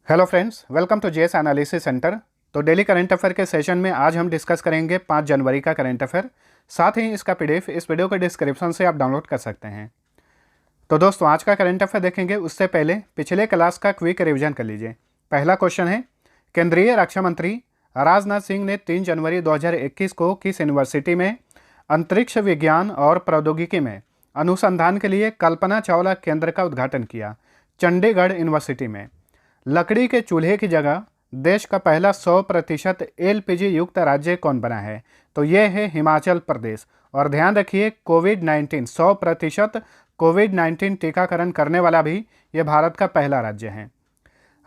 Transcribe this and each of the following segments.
Hello friends, welcome to JS analysis centre. तो daily current affair के session में आज हम डिस्कस करेंगे 5 जनवरी का करंट अफेयर। साथ ही इसका पीडीएफ इस वीडियो के डिस्क्रिप्शन से आप डाउनलोड कर सकते हैं। तो दोस्तों, आज का करंट अफेयर देखेंगे उससे पहले पिछले क्लास का क्विक रिवीजन कर लीजिए। पहला क्वेश्चन है, केंद्रीय रक्षा मंत्री राजनाथ सिंह ने 3 जनवरी 2021 को किस यूनिवर्सिटी में अंतरिक्ष विज्ञान और प्रौद्योगिकी में अनुसंधान के लिए कल्पना चावला केंद्र का उद्घाटन किया? चंडीगढ़ यूनिवर्सिटी में। लकड़ी के चूल्हे की जगह देश का पहला 100% एलपीजी युक्त राज्य कौन बना है? तो यह है हिमाचल प्रदेश। और ध्यान रखिए, कोविड-19 100% कोविड-19 टीकाकरण करने वाला भी यह भारत का पहला राज्य है।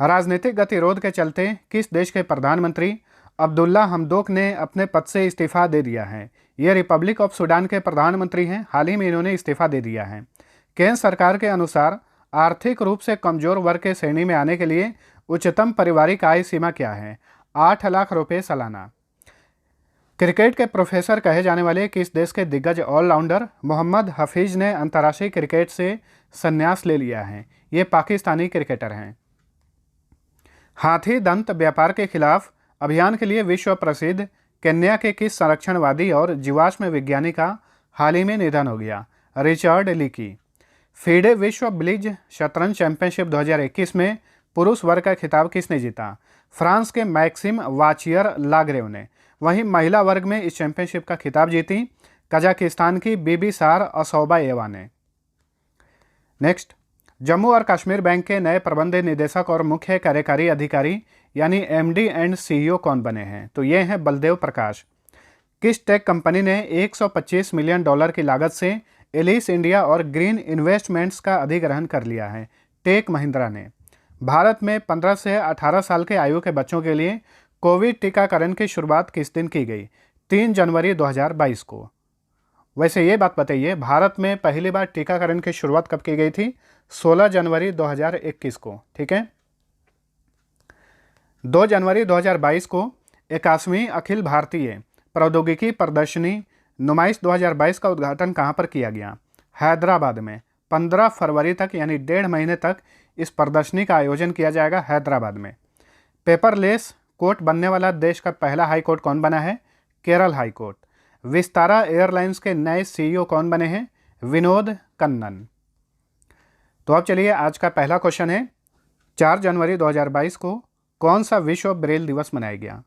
राजनीतिक गतिरोध के चलते किस देश के प्रधानमंत्री अब्दुल्ला हमदोक ने अपने पद से इस्तीफा दे दिया है? ये रिपब्लिक ऑफ सूडान के प्रधानमंत्री हैं। हाल ही में इन्होंने इस्तीफा दे दिया है। केंद्र सरकार के अनुसार आर्थिक रूप से कमजोर वर्ग के श्रेणी में आने के लिए उच्चतम पारिवारिक आय सीमा क्या है? 8 लाख रुपए सालाना। क्रिकेट के प्रोफेसर कहे जाने वाले किस देश के दिग्गज ऑलराउंडर मोहम्मद हफीज ने अंतर्राष्ट्रीय क्रिकेट से संन्यास ले लिया है? ये पाकिस्तानी क्रिकेटर हैं। हाथी दंत व्यापार के खिलाफ अभियान के लिए विश्व प्रसिद्ध केन्या के किस संरक्षणवादी और जीवाश्म विज्ञानी का हाल ही में निधन हो गया? Richard leaky. फीडे विश्व ब्लिज शतरंज चैंपियनशिप 2021 में पुरुष वर्ग का खिताब किसने जीता? फ्रांस के मैक्सिम वाचियर लाग्रेव ने। वहीं महिला वर्ग में इस चैंपियनशिप का खिताब जीती कजाकिस्तान की बीबीसार असौबाएवा ने। नेक्स्ट, जम्मू और कश्मीर बैंक के नए प्रबंध निदेशक और मुख्य कार्यकारी अधिकारी यानी एमडी एंड सीईओ कौन बने हैं? तो ये हैं बलदेव प्रकाश। किस टेक कंपनी ने $125 मिलियन की लागत से एलिस इंडिया और ग्रीन इन्वेस्टमेंट्स का अधिग्रहण कर लिया है? टेक महिंद्रा ने। भारत में 15 से 18 साल के आयु के बच्चों के लिए कोविड टीकाकरण की शुरुआत किस दिन की गई? 3 जनवरी 2022 को। वैसे ये बात बताइए, भारत में पहली बार टीकाकरण की शुरुआत कब की गई थी? 16 जनवरी 2021 को। ठीक है। 2 जनवरी 2022 को 81वीं अखिल भारतीय प्रौद्योगिकी प्रदर्शनी नुमाइश 2022 का उद्घाटन कहां पर किया गया? हैदराबाद में। 15 फरवरी तक यानी 1.5 महीने तक इस प्रदर्शनी का आयोजन किया जाएगा हैदराबाद में। पेपरलेस कोर्ट बनने वाला देश का पहला हाई कोर्ट कौन बना है? Kerala high court. Vistara airlines के नए सीईओ कौन बने हैं? विनोद कन्नन। तो अब चलिए, आज का पहला क्वेश्चन है, 4 जनवरी 2022 को कौन सा विश्व ब्रेल दिवस मनाया गया?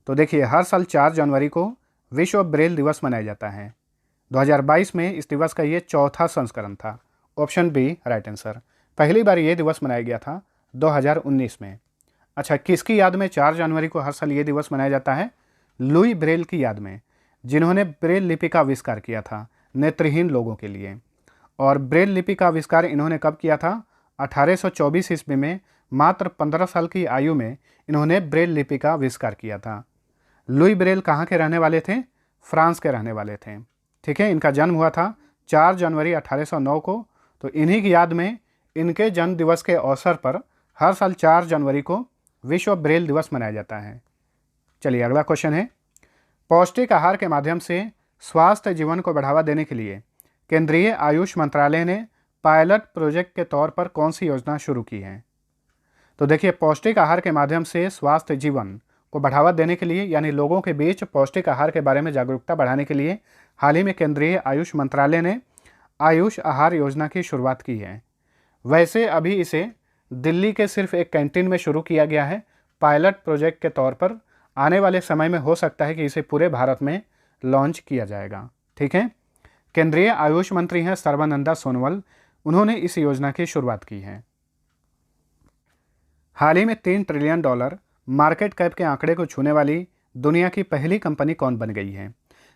तो देखिए, हर साल 4 जनवरी को विश्व ब्रेल दिवस मनाया जाता है। 2022 में इस दिवस का ये चौथा संस्करण था। Option B right answer. पहली बार ये दिवस मनाया गया था 2019 में। अच्छा, किसकी याद में 4 जनवरी को हर साल ये दिवस मनाया जाता है? लुई ब्रेल की याद में, जिन्होंने ब्रेल लिपि का आविष्कार किया था नेत्रहीन लोगों के लिए। और ब्रेल लिपि का आविष्कार इन्होंने कब किया था? 1824 ईस्वी में। मात्र 15 साल की आयु में इन्होंने ब्रेल लिपि का आविष्कार किया था। लुई ब्रेल कहाँ के रहने वाले थे? फ्रांस के रहने वाले थे। ठीक है। इनका जन्म हुआ था 4 जनवरी 1809 को। तो इन्हीं की याद में इनके जन्म दिवस के अवसर पर हर साल 4 जनवरी को विश्व ब्रेल दिवस मनाया जाता है। चलिए, अगला क्वेश्चन है, पौष्टिक आहार के माध्यम से स्वास्थ्य जीवन को बढ़ावा देने के लिए केंद्रीय आयुष मंत्रालय ने पायलट प्रोजेक्ट के तौर पर कौन सी योजना शुरू की है? तो देखिए, पौष्टिक आहार के माध्यम से स्वास्थ्य जीवन को बढ़ावा देने के लिए यानी लोगों के बीच पौष्टिक आहार के बारे में जागरूकता बढ़ाने के लिए हाल ही में केंद्रीय आयुष मंत्रालय ने आयुष आहार योजना की शुरुआत की है। वैसे अभी इसे दिल्ली के सिर्फ एक कैंटीन में शुरू किया गया है पायलट प्रोजेक्ट के तौर पर। आने वाले समय में हो सकता है कि इसे पूरे भारत में लॉन्च किया जाएगा। ठीक है। केंद्रीय आयुष मंत्री हैं सर्बानंद सोनोवाल। उन्होंने इस योजना की शुरुआत की है। हाल ही में $3 ट्रिलियन मार्केट कैप के आंकड़े को छूने वाली दुनिया की पहली कंपनी कौन बन गई है?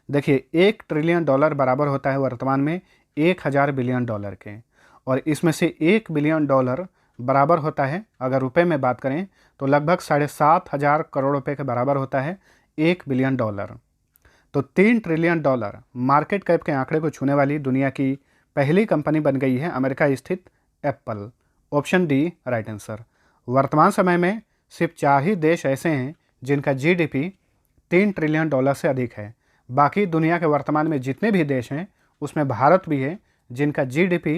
देखिए, $1 ट्रिलियन बराबर होता है वर्तमान में 1000 बिलियन डॉलर के। और इसमें से $1 बिलियन बराबर होता है, अगर रुपए में बात करें तो लगभग 7,500 करोड़ रुपए के बराबर होता है $1 बिलियन। तो $3 ट्रिलियन मार्केट कैप के आंकड़े को छूने वाली दुनिया की पहली कंपनी बन गई है अमेरिका स्थित Apple. Option D right answer. वर्तमान समय में सिर्फ 4 ही देश ऐसे हैं जिनका जीडीपी $3 ट्रिलियन से अधिक है। बाकी दुनिया के वर्तमान में जितने भी देश हैं उसमें भारत भी है जिनका जीडीपी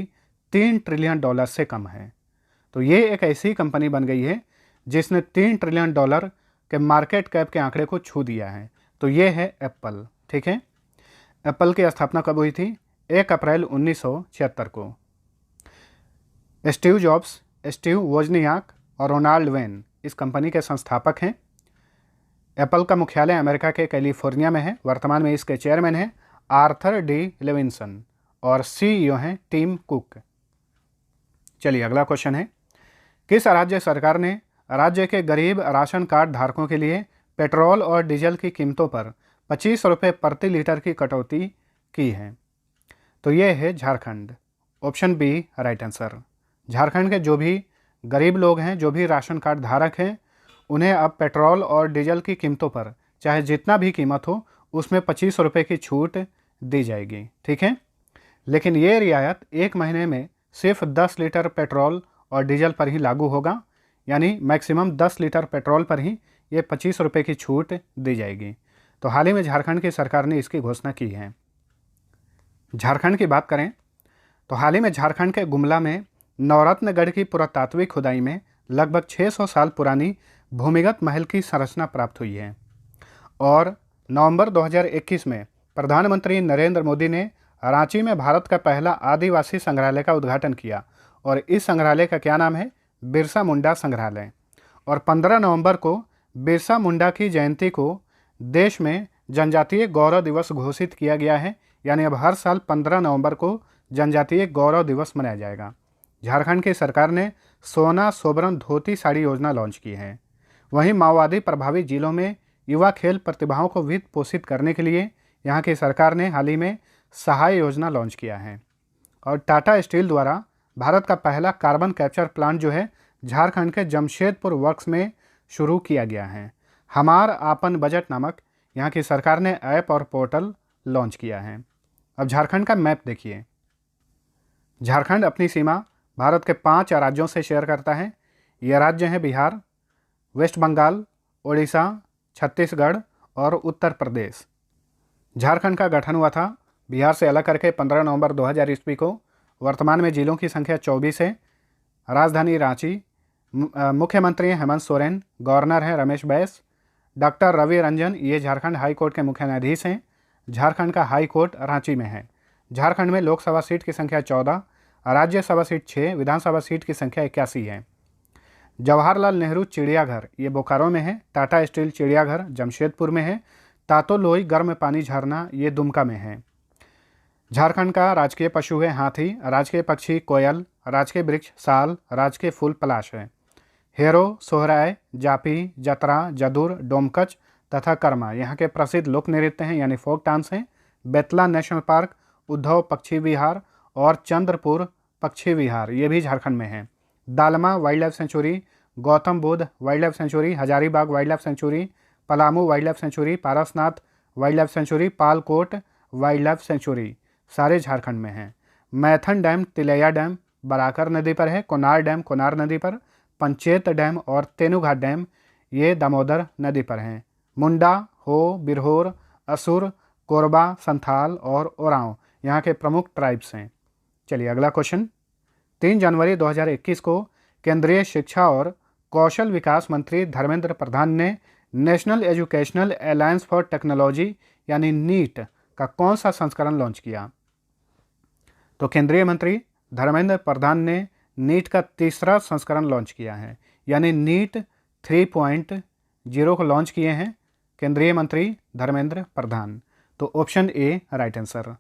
$3 ट्रिलियन से कम है। तो ये एक ऐसी कंपनी बन गई है जिसने $3 ट्रिलियन के मार्केट कैप के आंकड़े को छू दिया है। तो ये है एप्पल। ठीक है, एप्पल की स्थापना कब हुई थी? 1 अप्रैल 1976 को। स्टीव जॉब्स, स्टीव वोजनियाक और रोनाल्ड वेन इस कंपनी के संस्थापक हैं। एप्पल का मुख्यालय अमेरिका के कैलिफोर्निया में है। वर्तमान में इसके चेयरमैन हैं आर्थर डी लेविंसन और सीईओ हैं टिम कुक। चलिए अगला क्वेश्चन है, किस राज्य सरकार ने राज्य के गरीब राशन कार्ड धारकों के लिए पेट्रोल और डीजल की कीमतों पर 25 रुपये प्रति लीटर की कटौती की है? तो ये है Jharkhand. Option B right answer. Jharkhand के जो भी गरीब लोग हैं, जो भी राशन कार्ड धारक हैं, उन्हें अब पेट्रोल और डीजल की कीमतों पर चाहे जितना भी कीमत हो उसमें 25 रुपये की छूट दी जाएगी। ठीक है, लेकिन ये रियायत 1 महीने में सिर्फ 10 लीटर पेट्रोल और डीजल पर ही लागू होगा, यानी मैक्सिमम 10 लीटर पेट्रोल पर ही ये 25 रुपये की छूट दी जाएगी। तो हाल ही में झारखंड की सरकार ने इसकी घोषणा की है। झारखंड की बात करें तो हाल ही में झारखंड के गुमला में नवरत्नगढ़ की पुरातात्विक खुदाई में लगभग 600 साल पुरानी भूमिगत महल की संरचना प्राप्त हुई है। और नवंबर 2021 में प्रधानमंत्री नरेंद्र मोदी ने रांची में भारत का पहला आदिवासी संग्रहालय का उद्घाटन किया और इस संग्रहालय का क्या नाम है? बिरसा मुंडा संग्रहालय। और 15 नवंबर को बिरसा मुंडा की जयंती को देश में जनजातीय गौरव दिवस घोषित किया गया है, यानी अब हर साल 15 नवंबर को जनजातीय गौरव दिवस मनाया जाएगा। झारखंड की सरकार ने सोना सोबरन धोती साड़ी योजना लॉन्च की है। वहीं माओवादी प्रभावित जिलों में युवा खेल प्रतिभाओं को वित्त पोषित करने के लिए यहाँ की सरकार ने हाल ही में सहाय योजना लॉन्च किया है। और टाटा स्टील द्वारा भारत का पहला कार्बन कैप्चर प्लांट जो है झारखंड के जमशेदपुर वर्क्स में शुरू किया गया है। हमार आपन बजट नामक यहाँ की सरकार ने ऐप और पोर्टल लॉन्च किया है। अब झारखंड का मैप देखिए। झारखंड अपनी सीमा भारत के 5 राज्यों से शेयर करता है। ये राज्य हैं बिहार, वेस्ट बंगाल, उड़ीसा, छत्तीसगढ़ और उत्तर प्रदेश। झारखंड का गठन हुआ था बिहार से अलग करके 15 नवंबर 2000 ईस्वी को। वर्तमान में जिलों की संख्या 24 है। राजधानी रांची, मुख्यमंत्री हेमंत सोरेन, गवर्नर हैं रमेश बैस, डॉक्टर रवि रंजन ये झारखंड हाई कोर्ट के मुख्य न्यायाधीश हैं। झारखंड का हाई कोर्ट रांची में है। झारखंड में लोकसभा सीट की संख्या 14, राज्यसभा सीट 6, विधानसभा सीट की संख्या 81 है। जवाहरलाल नेहरू चिड़ियाघर ये बोकारो में है। टाटा स्टील चिड़ियाघर जमशेदपुर में है। तातो लोई गर्म पानी झरना ये दुमका में है। झारखंड का राजकीय पशु है हाथी, राजकीय पक्षी कोयल, राजकीय वृक्ष साल, राजकीय फूल पलाश है। हेरो, सोहराय, जापी, जतरा, जदुर, डोमकच तथा कर्मा यहाँ के प्रसिद्ध लोक नृत्य हैं, यानी फोक डांस हैं। बेतला नेशनल पार्क, उद्धव पक्षी विहार और चंद्रपुर पक्षी विहार ये भी झारखंड में है। Dalma wild life sanctuary, Gautam Buddha wild life sanctuary, Hazaribagh wild life sanctuary, Palamu wild life sanctuary, Parasnath wild life sanctuary, Palkot wild life sanctuary सारे झारखंड में हैं। मैथन डैम, तिलैया डैम बराकर नदी पर है। कोनार डैम कोनार नदी पर, पंचेत डैम और तेनुघाट डैम ये दामोदर नदी पर हैं। मुंडा, हो, बिरहोर, असुर, कोरबा, संथाल और ओरांव यहाँ के प्रमुख ट्राइब्स हैं। चलिए अगला क्वेश्चन। 3 जनवरी 2021 को केंद्रीय शिक्षा और कौशल विकास मंत्री धर्मेंद्र प्रधान ने national educational alliance for technology यानी नीट का कौन सा संस्करण लॉन्च किया? तो केंद्रीय मंत्री धर्मेंद्र प्रधान ने नीट का तीसरा संस्करण लॉन्च किया है, यानी नीट 3.0 को लॉन्च किए हैं केंद्रीय मंत्री धर्मेंद्र प्रधान। तो ऑप्शन ए राइट आंसर।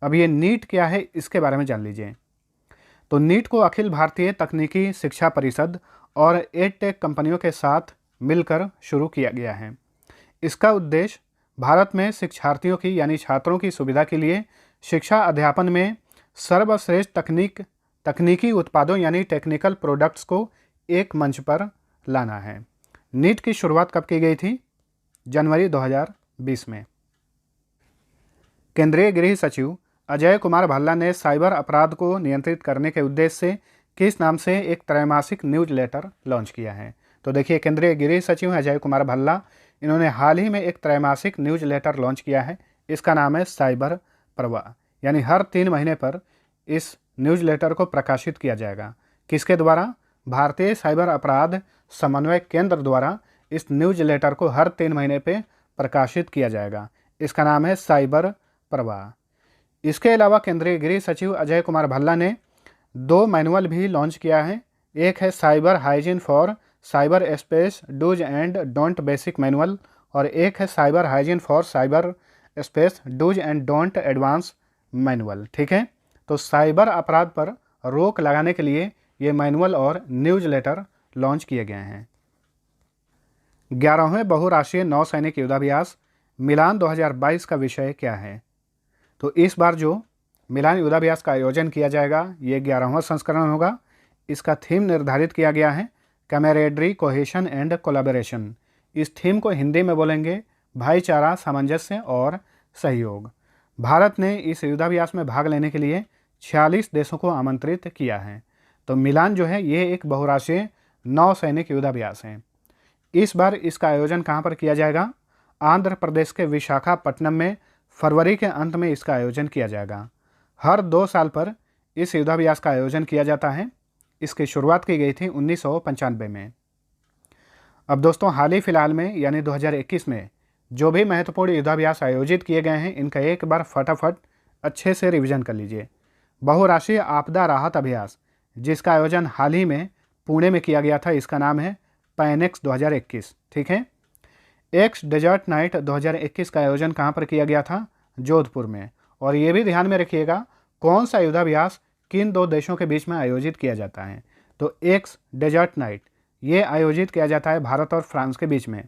अब ये नीट क्या है इसके बारे में जान लीजिए। तो नीट को अखिल भारतीय तकनीकी शिक्षा परिषद और एडटेक कंपनियों के साथ मिलकर शुरू किया गया है। इसका उद्देश्य भारत में शिक्षार्थियों की यानी छात्रों की सुविधा के लिए शिक्षा अध्यापन में सर्वश्रेष्ठ तकनीकी उत्पादों यानी टेक्निकल प्रोडक्ट्स को एक मंच पर लाना है। नीट की शुरुआत कब की गई थी? जनवरी 2020 में। केंद्रीय गृह सचिव अजय कुमार भल्ला ने साइबर अपराध को नियंत्रित करने के उद्देश्य से किस नाम से एक त्रैमासिक न्यूज लेटर लॉन्च किया है? तो देखिए, केंद्रीय गृह सचिव अजय कुमार भल्ला, इन्होंने हाल ही में एक त्रैमासिक न्यूज लेटर लॉन्च किया है। इसका नाम है साइबर प्रवाह, यानी हर 3 महीने पर इस न्यूज लेटर को प्रकाशित किया जाएगा। किसके द्वारा? भारतीय साइबर अपराध समन्वय केंद्र द्वारा इस न्यूज़लेटर को हर 3 महीने पे प्रकाशित किया जाएगा। इसका नाम है साइबर प्रवाह। इसके अलावा केंद्रीय गृह सचिव अजय कुमार भल्ला ने 2 मैनुअल भी लॉन्च किया है। एक है cyber hygiene for cyber space do's and don't basic manual और एक है cyber hygiene for cyber space do's and don't advance manual. ठीक है, तो साइबर अपराध पर रोक लगाने के लिए ये मैनुअल और न्यूज़लेटर लॉन्च किए गए हैं। 11वें बहुराष्ट्रीय नौसैनिक युद्धाभ्यास मिलान 2022 का विषय क्या है? तो इस बार जो मिलान युद्धाभ्यास का आयोजन किया जाएगा ये 11वां संस्करण होगा। इसका थीम निर्धारित किया गया है कैमरेडरी, कोहेशन एंड कोलैबोरेशन। इस थीम को हिंदी में बोलेंगे भाईचारा, सामंजस्य और सहयोग। भारत ने इस युद्धाभ्यास में भाग लेने के लिए 46 देशों को आमंत्रित किया है। तो मिलान जो है ये एक बहुराष्ट्रीय नौसैनिक युद्धाभ्यास है। इस बार इसका आयोजन कहाँ पर किया जाएगा? आंध्र प्रदेश के विशाखापट्टनम में फरवरी के अंत में इसका आयोजन किया जाएगा। हर 2 साल पर इस युद्धाभ्यास का आयोजन किया जाता है। इसकी शुरुआत की गई थी 1995 में। अब दोस्तों हाल ही फिलहाल में यानी 2021 में जो भी महत्वपूर्ण युद्धाभ्यास आयोजित किए गए हैं इनका एक बार फटाफट अच्छे से रिवीजन कर लीजिए। बहुराष्ट्रीय आपदा राहत अभ्यास जिसका आयोजन हाल ही में पुणे में किया गया था, इसका नाम है पैनेक्स 2021। ठीक है। एक्स डेजर्ट नाइट 2021 का आयोजन कहाँ पर किया गया था? जोधपुर में। और ये भी ध्यान में रखिएगा कौन सा युद्धाभ्यास किन 2 देशों के बीच में आयोजित किया जाता है। तो एक्स डेजर्ट नाइट ये आयोजित किया जाता है भारत और फ्रांस के बीच में।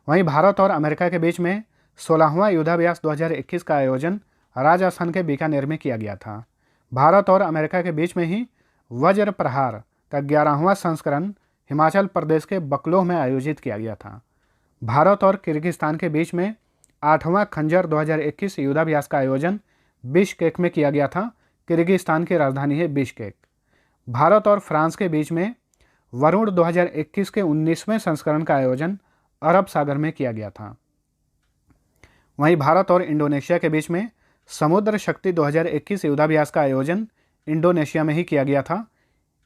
वहीं भारत और अमेरिका के बीच में 16वां युद्धाभ्यास 2021 का आयोजन राजस्थान के बीकानेर में किया गया था। भारत और अमेरिका के बीच में ही वज्र प्रहार का 11वां संस्करण हिमाचल प्रदेश के बकलोह में आयोजित किया गया था। भारत और किर्गिस्तान के बीच में 8वां खंजर 2021 युद्धाभ्यास का आयोजन बिश्केक में किया गया था। किर्गिस्तान की राजधानी है बिश्केक। भारत और फ्रांस के बीच में वरुण 2021 के 19वें संस्करण का आयोजन अरब सागर में किया गया था। वहीं भारत और इंडोनेशिया के बीच में समुद्र शक्ति 2021 युद्धाभ्यास का आयोजन इंडोनेशिया में ही किया गया था।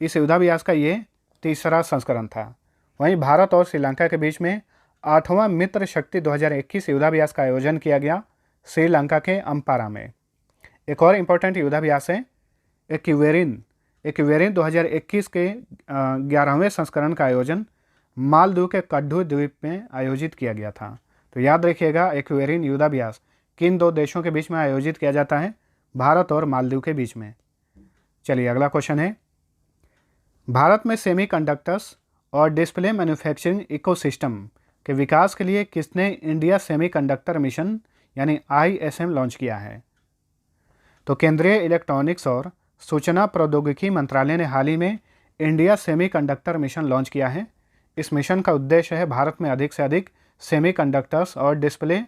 इस युद्धाभ्यास का ये 3रा संस्करण था। वहीं भारत और श्रीलंका के बीच में 8वां मित्र शक्ति 2021 युद्धाभ्यास का आयोजन किया गया श्रीलंका के अम्पारा में। एक और इम्पोर्टेंट युद्धाभ्यास है एक्वेरिन 2021 के 11वें संस्करण का आयोजन मालदीव के कड्डू द्वीप में आयोजित किया गया था। तो याद रखिएगा एक्वेरिन युद्धाभ्यास किन 2 देशों के बीच में आयोजित किया जाता है? भारत और मालदीव के बीच में। चलिए अगला क्वेश्चन है, भारत में सेमीकंडक्टर्स और डिस्प्ले मैन्युफैक्चरिंग इकोसिस्टम के विकास के लिए किसने इंडिया सेमीकंडक्टर मिशन यानी ISM लॉन्च किया है? तो केंद्रीय इलेक्ट्रॉनिक्स और सूचना प्रौद्योगिकी मंत्रालय ने हाल ही में इंडिया सेमीकंडक्टर मिशन लॉन्च किया है। इस मिशन का उद्देश्य है भारत में अधिक से अधिक सेमीकंडक्टर्स और डिस्प्ले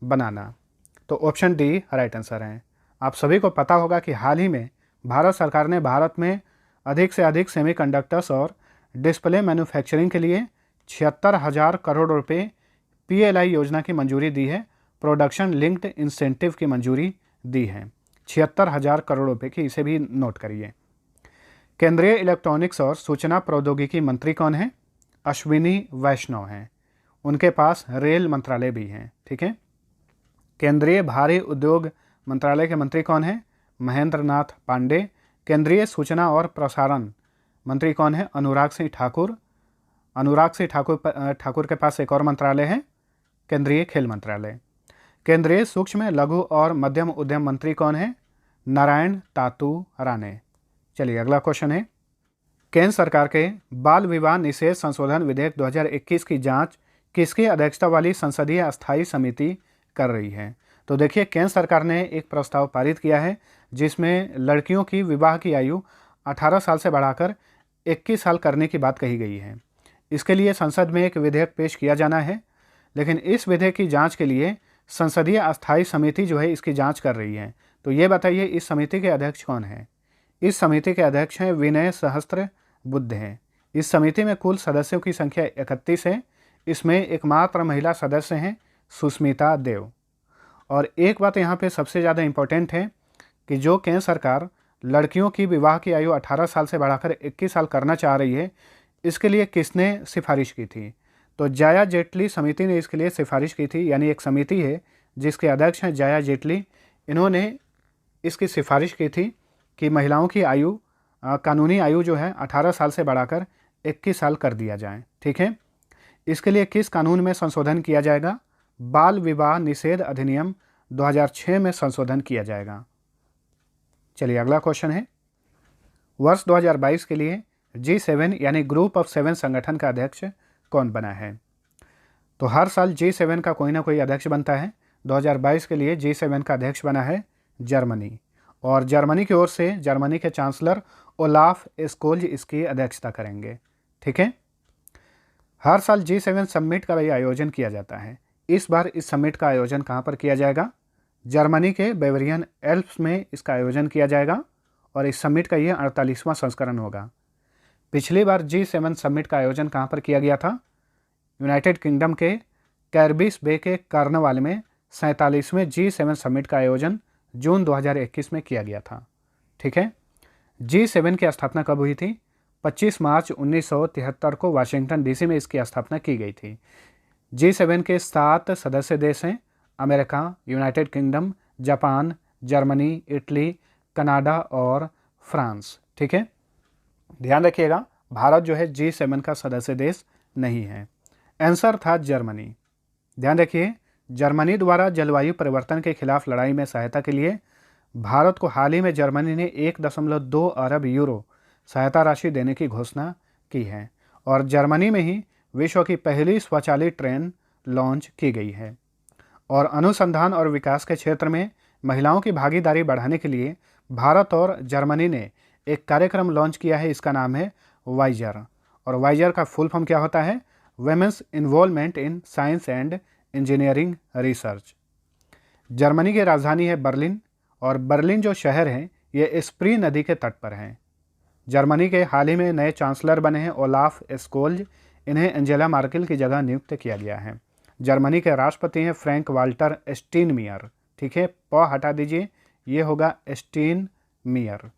बनाना। तो ऑप्शन डी राइट आंसर है। आप सभी को पता होगा कि हाल ही में भारत सरकार ने भारत में अधिक से अधिक सेमीकंडक्टर्स और डिस्प्ले मैन्युफैक्चरिंग के लिए 76,000 करोड़ रुपए PLI योजना की मंजूरी दी है। प्रोडक्शन लिंक्ड इंसेंटिव की मंजूरी दी है 76,000 करोड़ रुपए की, इसे भी नोट करिए। केंद्रीय इलेक्ट्रॉनिक्स और सूचना प्रौद्योगिकी मंत्री कौन है? अश्विनी वैष्णव हैं। उनके पास रेल मंत्रालय भी है। ठीक है। केंद्रीय भारी उद्योग मंत्रालय के मंत्री कौन है? महेंद्र नाथ पांडे। केंद्रीय सूचना और प्रसारण मंत्री कौन है? अनुराग सिंह ठाकुर। ठाकुर के पास एक और मंत्रालय है, केंद्रीय खेल मंत्रालय। केंद्रीय सूक्ष्म लघु और मध्यम उद्यम मंत्री कौन है? नारायण तातू राणे। चलिए अगला क्वेश्चन है, केंद्र सरकार के बाल विवाह निषेध संशोधन विधेयक 2021 की जांच किसकी अध्यक्षता वाली संसदीय अस्थायी समिति कर रही है? तो देखिए केंद्र सरकार ने एक प्रस्ताव पारित किया है जिसमें लड़कियों की विवाह की आयु 18 साल से बढ़ाकर 21 साल करने की बात कही गई है। इसके लिए संसद में एक विधेयक पेश किया जाना है, लेकिन इस विधेयक की जांच के लिए संसदीय अस्थायी समिति जो है इसकी जांच कर रही है। तो ये बताइए इस समिति के अध्यक्ष कौन है? इस समिति के अध्यक्ष हैं विनय सहस्त्र बुद्धे हैं। इस समिति में कुल सदस्यों की संख्या 31 है। इसमें एकमात्र महिला सदस्य हैं सुष्मिता देव। और एक बात यहाँ पे सबसे ज़्यादा इम्पोर्टेंट है कि जो केंद्र सरकार लड़कियों की विवाह की आयु 18 साल से बढ़ाकर 21 साल करना चाह रही है, इसके लिए किसने सिफारिश की थी? तो जाया जेटली समिति ने इसके लिए सिफारिश की थी, यानी एक समिति है जिसके अध्यक्ष हैं जाया जेटली। इन्होंने इसकी सिफारिश की थी कि महिलाओं की आयु कानूनी आयु जो है 18 साल से बढ़ाकर 21 साल कर दिया जाए। ठीक है, इसके लिए किस कानून में संशोधन किया जाएगा? बाल विवाह निषेध अधिनियम 2006 में संशोधन किया जाएगा। चलिए अगला क्वेश्चन है, वर्ष 2022 के लिए G7 यानी ग्रुप ऑफ 7 संगठन का अध्यक्ष कौन बना है? तो हर साल G7 का कोई ना कोई अध्यक्ष बनता है। 2022 के लिए G7 का अध्यक्ष बना है जर्मनी, और जर्मनी की ओर से जर्मनी के चांसलर ओलाफ स्कोल्ज इसकी अध्यक्षता करेंगे। ठीक है, हर साल G7 समिट का भी आयोजन किया जाता है। इस बार इस समिट का आयोजन कहाँ पर किया जाएगा? जर्मनी के बेवरियन एल्प्स में इसका आयोजन किया जाएगा, और इस समिट का ये 48वां संस्करण होगा। पिछली बार G7 समिट का आयोजन कहाँ पर किया गया था? यूनाइटेड किंगडम के कैरबिस बे के कार्नवाल में 47वें G7 समिट का आयोजन जून 2021 में किया गया था। ठीक है, G7 की स्थापना कब हुई थी? 25 मार्च 1973 को वाशिंगटन डीसी में इसकी स्थापना की गई थी। G7 के 7 सदस्य देश हैं, America, United kingdom, Japan, Germany, Italy, Canada और फ्रांस। ठीक है, ध्यान रखिएगा भारत जो है G7 का सदस्य देश नहीं है। आंसर था जर्मनी। ध्यान रखिए, जर्मनी द्वारा जलवायु परिवर्तन के खिलाफ लड़ाई में सहायता के लिए भारत को हाल ही में जर्मनी ने 1.2 अरब यूरो सहायता राशि देने की घोषणा की है, और जर्मनी में ही विश्व की पहली स्वचालित ट्रेन लॉन्च की गई है। और अनुसंधान और विकास के क्षेत्र में महिलाओं की भागीदारी बढ़ाने के लिए भारत और जर्मनी ने एक कार्यक्रम लॉन्च किया है, इसका नाम है वाइजर। और वाइजर का फुल फॉर्म क्या होता है? Women's involvement in science and engineering research. Germany की राजधानी है बर्लिन, और बर्लिन जो शहर है ये स्प्री नदी के तट पर है। जर्मनी के हाल ही में नए चांसलर बने हैं ओलाफ स्कोल्ज, इन्हें एंजेला मार्केल की जगह नियुक्त किया गया है। जर्मनी के राष्ट्रपति हैं फ्रैंक वाल्टर स्टीनमियर। ठीक है, प हटा दीजिए, ये होगा स्टीनमियर।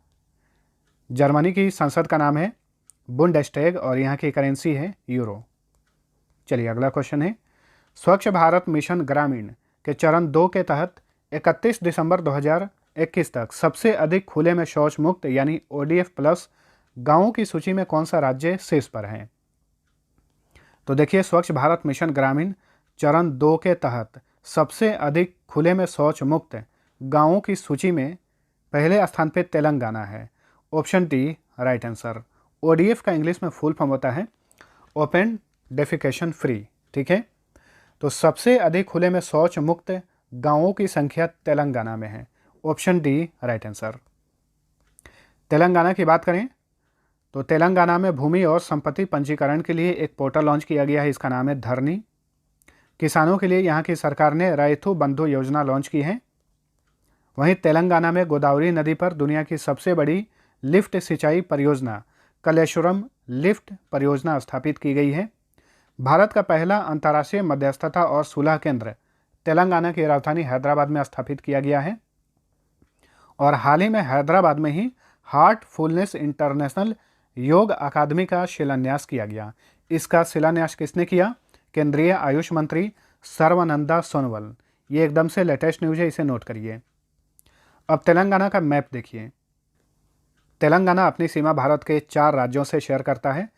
जर्मनी की संसद का नाम है बुंडेस्टैग, और यहाँ की करेंसी है यूरो। चलिए अगला क्वेश्चन है, स्वच्छ भारत मिशन ग्रामीण के चरण 2 के तहत 31 दिसंबर 2021 तक सबसे अधिक खुले में शौच मुक्त यानी ODF प्लस गांवों की सूची में कौन सा राज्य शीर्ष पर है? तो देखिए, स्वच्छ भारत मिशन ग्रामीण चरण 2 के तहत सबसे अधिक खुले में शौच मुक्त गांवों की सूची में पहले स्थान पर तेलंगाना है। Option D right answer. ODF का इंग्लिश में फुल फॉर्म होता है ओपन डेफिकेशन फ्री। ठीक है, तो सबसे अधिक खुले में शौच मुक्त गांवों की संख्या तेलंगाना में है। Option D right answer. Telangana की बात करें तो तेलंगाना में भूमि और संपत्ति पंजीकरण के लिए एक पोर्टल लॉन्च किया गया है, इसका नाम है धरनी। किसानों के लिए यहाँ की सरकार ने रैथु बंधु योजना लॉन्च की है। वहीं तेलंगाना में गोदावरी नदी पर दुनिया की सबसे बड़ी लिफ्ट सिंचाई परियोजना कलेश्वरम लिफ्ट परियोजना स्थापित की गई है। भारत का पहला अंतर्राष्ट्रीय मध्यस्थता और सुलह केंद्र तेलंगाना की राजधानी हैदराबाद में स्थापित किया गया है, और हाल ही में हैदराबाद में ही हार्टफुलनेस इंटरनेशनल योग अकादमी का शिलान्यास किया गया। इसका शिलान्यास किसने किया? केंद्रीय आयुष मंत्री सर्वानंद सोनोवाल। ये एकदम से लेटेस्ट न्यूज़ है, इसे नोट करिए। अब तेलंगाना का मैप देखिए। तेलंगाना अपनी सीमा भारत के 4 राज्यों से शेयर करता है।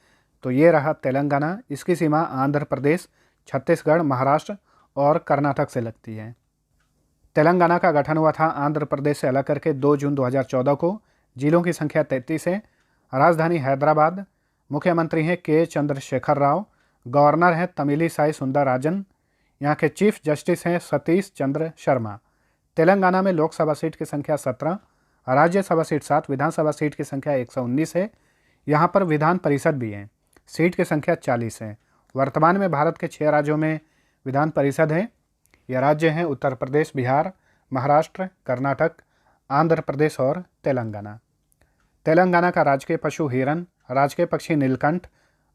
तो ये रहा तेलंगाना, इसकी सीमा आंध्र प्रदेश, छत्तीसगढ़, महाराष्ट्र और कर्नाटक से लगती है। तेलंगाना का गठन हुआ था आंध्र प्रदेश से अलग करके 2 जून 2014 को। जिलों की संख्या 33 है। राजधानी हैदराबाद। मुख्यमंत्री हैं के चंद्रशेखर राव। गवर्नर हैं तमिलिसाई सुंदरराजन। यहाँ के चीफ जस्टिस हैं सतीश चंद्र शर्मा। तेलंगाना में लोकसभा सीट की संख्या 17, राज्यसभा सीट 7, विधानसभा सीट की संख्या 119 है। यहाँ पर विधान परिषद भी है, सीट की संख्या 40 है। वर्तमान में भारत के 6 राज्यों में विधान परिषद है। ये राज्य हैं उत्तर प्रदेश, बिहार, महाराष्ट्र, कर्नाटक, आंध्र प्रदेश और तेलंगाना। तेलंगाना का राजकीय पशु हिरन, राजकीय पक्षी नीलकंठ,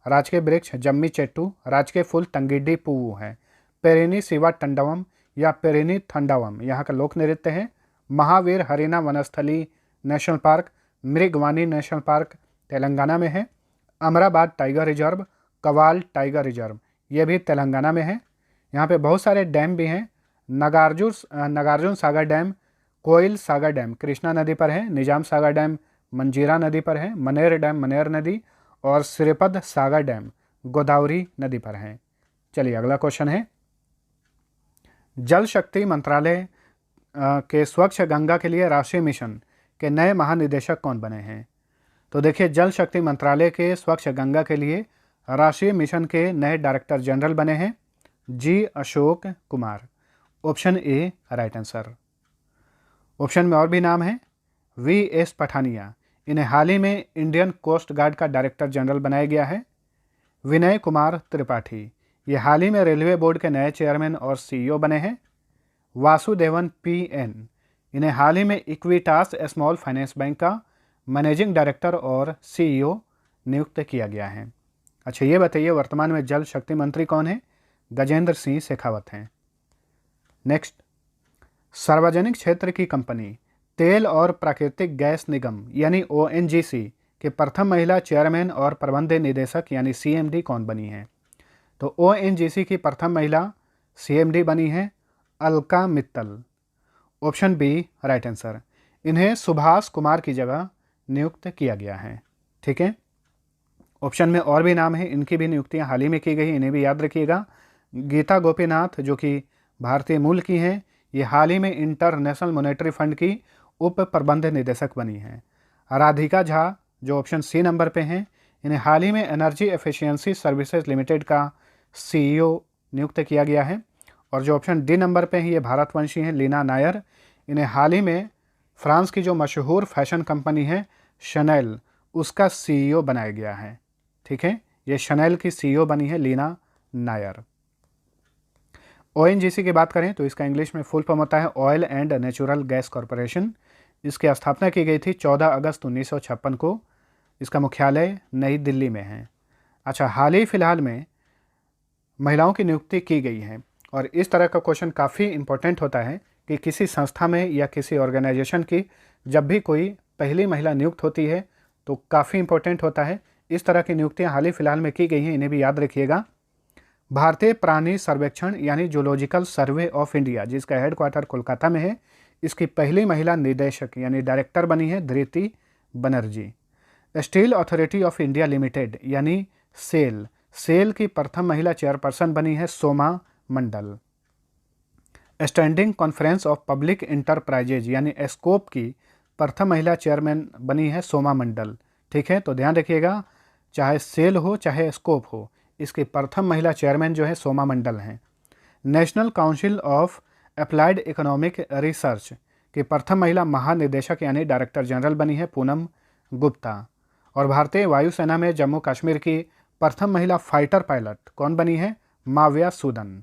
राजकीय वृक्ष जम्मी चेट्टू, राजकीय फूल तंगिड्डी पुव्वू है। पेरिनी सिवा टंडवम या पेरिनी थंडावम यहाँ का लोक नृत्य है। Mahavir Harina Vanasthali National Park Mrugavani National Park Telangana में है। Amrabad Tiger Reserve, Kawal Tiger Reserve, ये भी तेलंगाना में है। यहाँ पे बहुत सारे डैम भी हैं। नागार्जुन सागर डैम, कोयल सागर डैम कृष्णा नदी पर है, निजाम सागर डैम मंजीरा नदी पर है, मनेर डैम मनेर नदी, और श्रीपद सागर डैम गोदावरी नदी पर है। चलिए अगला क्वेश्चन है, जल शक्ति मंत्रालय के स्वच्छ गंगा के लिए राष्ट्रीय मिशन के नए महानिदेशक कौन बने हैं? तो देखिए, जल शक्ति मंत्रालय के स्वच्छ गंगा के लिए राष्ट्रीय मिशन के नए डायरेक्टर जनरल बने हैं G Ashok Kumar. Option A right answer. Option में और भी नाम है, वी एस पठानिया, इन्हें हाल ही में इंडियन कोस्ट गार्ड का डायरेक्टर जनरल बनाया गया है। विनय कुमार त्रिपाठी, ये हाल ही में रेलवे बोर्ड के नए चेयरमैन और सीईओ बने हैं। वासुदेवन पीएन, इन्हें हाल ही में इक्विटास स्मॉल फाइनेंस बैंक का मैनेजिंग डायरेक्टर और सीईओ नियुक्त किया गया है। अच्छा, ये बताइए वर्तमान में जल शक्ति मंत्री कौन है? गजेंद्र सिंह शेखावत हैं। नेक्स्ट, सार्वजनिक क्षेत्र की कंपनी तेल और प्राकृतिक गैस निगम यानी ओएनजीसी के प्रथम महिला चेयरमैन और प्रबंध निदेशक यानी सीएमडी कौन बनी है? तो ओएनजीसी की प्रथम महिला सीएमडी बनी है Alka Mittal. Option B right answer. इन्हें सुभाष कुमार की जगह नियुक्त किया गया है। ठीक है, ऑप्शन में और भी नाम है, इनकी भी नियुक्तियां हाल ही में की गई, इन्हें भी याद रखिएगा। गीता गोपीनाथ जो कि भारतीय मूल की हैं, ये हाल ही में इंटरनेशनल मॉनेटरी फंड की उप प्रबंध निदेशक बनी हैं। राधिका झा जो ऑप्शन सी नंबर पे हैं, इन्हें हाल ही में एनर्जी एफिशिएंसी सर्विसेज लिमिटेड का सीईओ नियुक्त किया गया है। और जो ऑप्शन डी नंबर पे हैं, ये भारतवंशी हैं लीना नायर, इन्हें हाल ही में फ्रांस की जो मशहूर फैशन कंपनी है शनेल, उसका सीईओ बनाया गया है। ठीक है, ये शनेल की सीईओ बनी है लीना नायर। ओएनजीसी की बात करें तो इसका इंग्लिश में फुल फॉर्म होता है oil and natural gas corporation. इसकी स्थापना की गई थी 14 अगस्त 1956 को। इसका मुख्यालय नई दिल्ली में है। अच्छा, हाल ही फिलहाल में महिलाओं की नियुक्ति की गई है और इस तरह का क्वेश्चन काफ़ी इंपॉर्टेंट होता है कि किसी संस्था में या किसी ऑर्गेनाइजेशन की जब भी कोई पहली महिला नियुक्त होती है तो काफ़ी इंपॉर्टेंट होता है। इस तरह की नियुक्तियां हाल ही फिलहाल में की गई हैं, इन्हें भी याद रखिएगा। भारतीय प्राणी सर्वेक्षण यानी जूलॉजिकल सर्वे ऑफ इंडिया, जिसका हेडक्वार्टर कोलकाता में है, इसकी पहली महिला निदेशक यानी डायरेक्टर बनी है Dhriti Banerjee. Steel Authority of India Limited यानी सेल की प्रथम महिला चेयरपर्सन बनी है Soma Mandal. Standing Conference of Public Enterprises यानी एस्कोप की प्रथम महिला चेयरमैन बनी है सोमा मंडल। ठीक है, तो ध्यान रखिएगा, चाहे सेल हो चाहे एस्कोप हो, इसकी प्रथम महिला चेयरमैन जो है सोमा मंडल हैं। National council of applied economic research की प्रथम महिला महानिदेशक यानी डायरेक्टर जनरल बनी है पूनम गुप्ता। और भारतीय वायुसेना में जम्मू कश्मीर की प्रथम महिला फाइटर पायलट कौन बनी है? माव्या सूदन।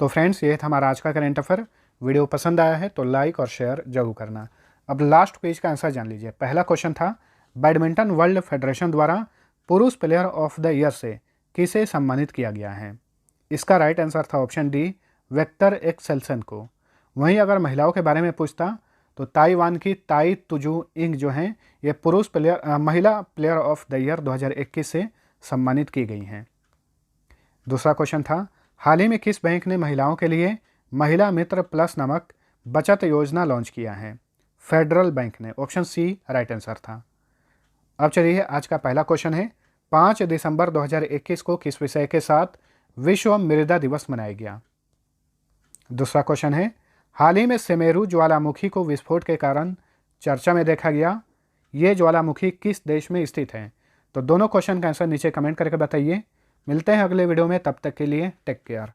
तो फ्रेंड्स, ये था हमारा आज का करंट अफेयर। वीडियो पसंद आया है तो लाइक और शेयर जरूर करना। अब लास्ट पेज का आंसर जान लीजिए। पहला क्वेश्चन था, बैडमिंटन वर्ल्ड फेडरेशन द्वारा पुरुष प्लेयर ऑफ द ईयर से किसे सम्मानित किया गया है? इसका राइट आंसर था ऑप्शन डी, वेक्टर एक्सेल्सन को। वहीं अगर महिलाओं के बारे में पूछता तो ताइवान की ताई तुजू इंग जो हैं, ये महिला प्लेयर ऑफ द ईयर 2021 से सम्मानित की गई हैं। दूसरा क्वेश्चन था, हाल ही में किस बैंक ने महिलाओं के लिए महिला मित्र प्लस नामक बचत योजना लॉन्च किया है? फेडरल बैंक ने। ऑप्शन सी राइट आंसर था। अब चलिए, आज का पहला क्वेश्चन है, 5 दिसंबर 2021 को किस विषय के साथ विश्व मृदा दिवस मनाया गया? दूसरा क्वेश्चन है, हाल ही में सेमेरू ज्वालामुखी को विस्फोट के कारण चर्चा में देखा गया, ये ज्वालामुखी किस देश में स्थित है? तो दोनों क्वेश्चन का आंसर नीचे कमेंट करके बताइए। मिलते हैं अगले वीडियो में, तब तक के लिए टेक केयर।